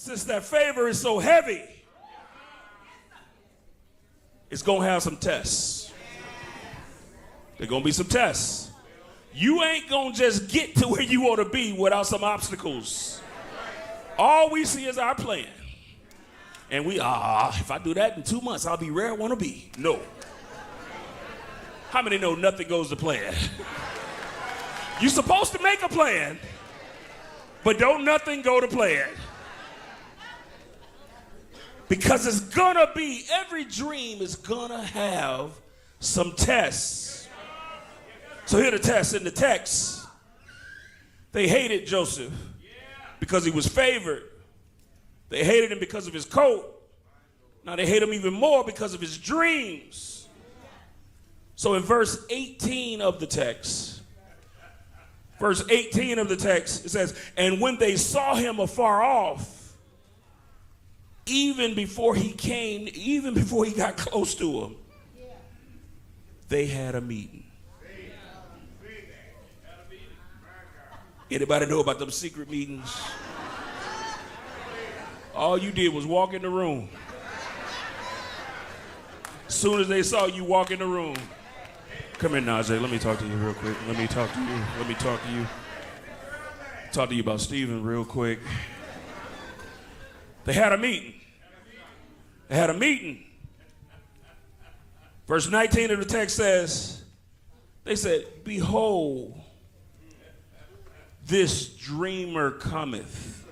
since that favor is so heavy, it's going to have some tests. There's going to be some tests. You ain't going to just get to where you want to be without some obstacles. All we see is our plan. And we, if I do that in 2 months, I'll be where I want to be. No. How many know nothing goes to plan? You're supposed to make a plan, but don't nothing go to plan. Because it's gonna be, every dream is gonna have some tests. So here are the tests in the text. They hated Joseph because he was favored. They hated him because of his coat. Now they hate him even more because of his dreams. So in verse 18 of the text, it says, and when they saw him afar off, even before he got close to him, they had a meeting. Anybody know about them secret meetings? All you did was walk in the room. As soon as they saw you walk in the room, come here, Najee, let me talk to you real quick. Let me talk to you. Talk to you about Stephen real quick. They had a meeting. Verse 19 of the text says, they said, behold, this dreamer cometh.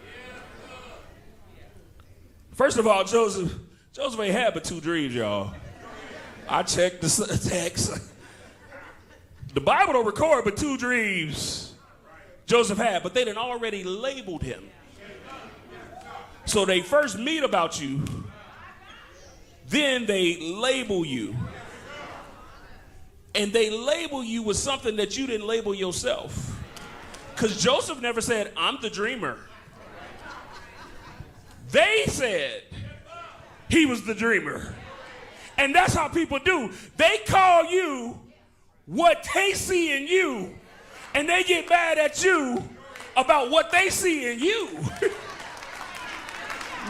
First of all, Joseph ain't had but 2 dreams, y'all. I checked the text. The Bible don't record but 2 dreams Joseph had, but they done already labeled him. So they first meet about you, then they label you. And they label you with something that you didn't label yourself. Because Joseph never said, I'm the dreamer. They said he was the dreamer. And that's how people do. They call you what they see in you, and they get mad at you about what they see in you.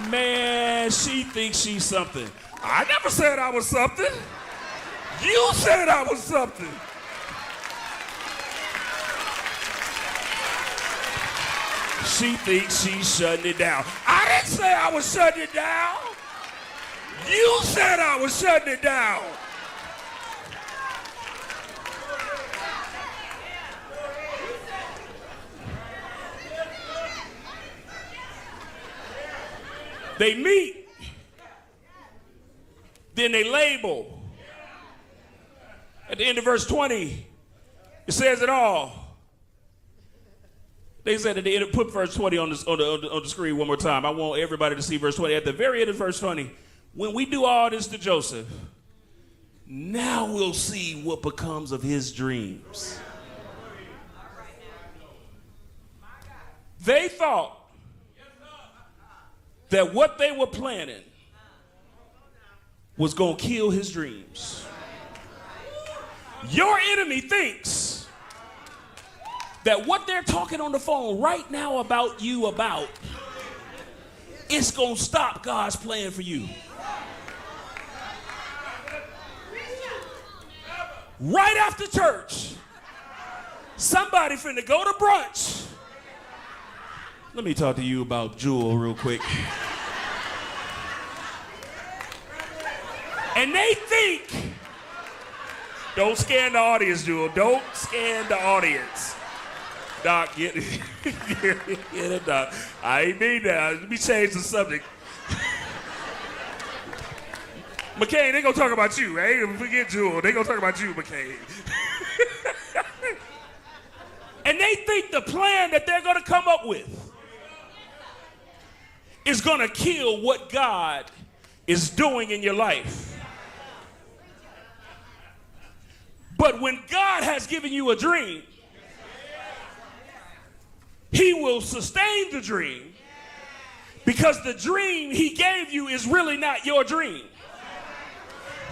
Man, she thinks she's something. I never said I was something. You said I was something. She thinks she's shutting it down. I didn't say I was shutting it down. You said I was shutting it down. They meet, then they label. At the end of verse 20, it says it all. They said at the end, put verse 20 on the screen one more time. I want everybody to see verse 20. At the very end of verse 20, when we do all this to Joseph, now we'll see what becomes of his dreams. They thought that what they were planning was going to kill his dreams. Your enemy thinks that what they're talking on the phone right now about you it's going to stop God's plan for you. Right after church, somebody finna go to brunch. Let me talk to you about Jewel real quick. And they think, don't scan the audience, Jewel. Don't scan the audience. Doc, get it, Doc. I ain't mean that. Let me change the subject. McCain, they gonna talk about you, right? Forget Jewel. They gonna talk about you, McCain. And they think the plan that they're gonna come up with is gonna kill what God is doing in your life. But when God has given you a dream, he will sustain the dream because the dream he gave you is really not your dream.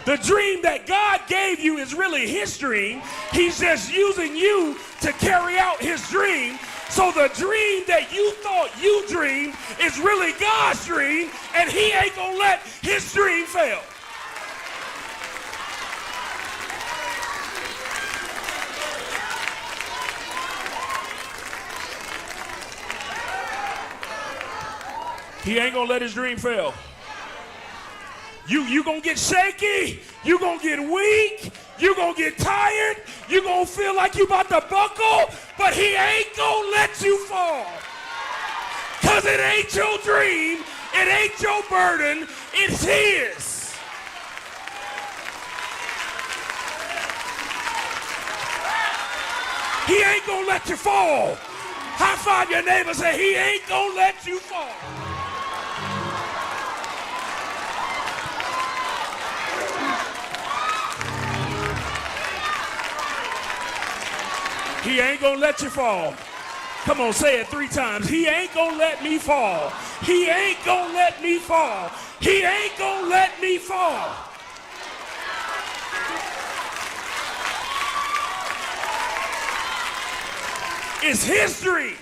The dream that God gave you is really his dream. He's just using you to carry out his dream. So the dream that you thought you dreamed is really God's dream, and he ain't gonna let his dream fail. He ain't gonna let his dream fail. You gonna get shaky, you gonna get weak, you gonna get tired, you gonna feel like you about to buckle, but he ain't gonna let you fall. Cause it ain't your dream, it ain't your burden, it's his. He ain't gonna let you fall. High five your neighbor, say he ain't gonna let you fall. He ain't gonna let you fall. Come on, say it 3 times. He ain't gonna let me fall. He ain't gonna let me fall. He ain't gonna let me fall. It's his dream.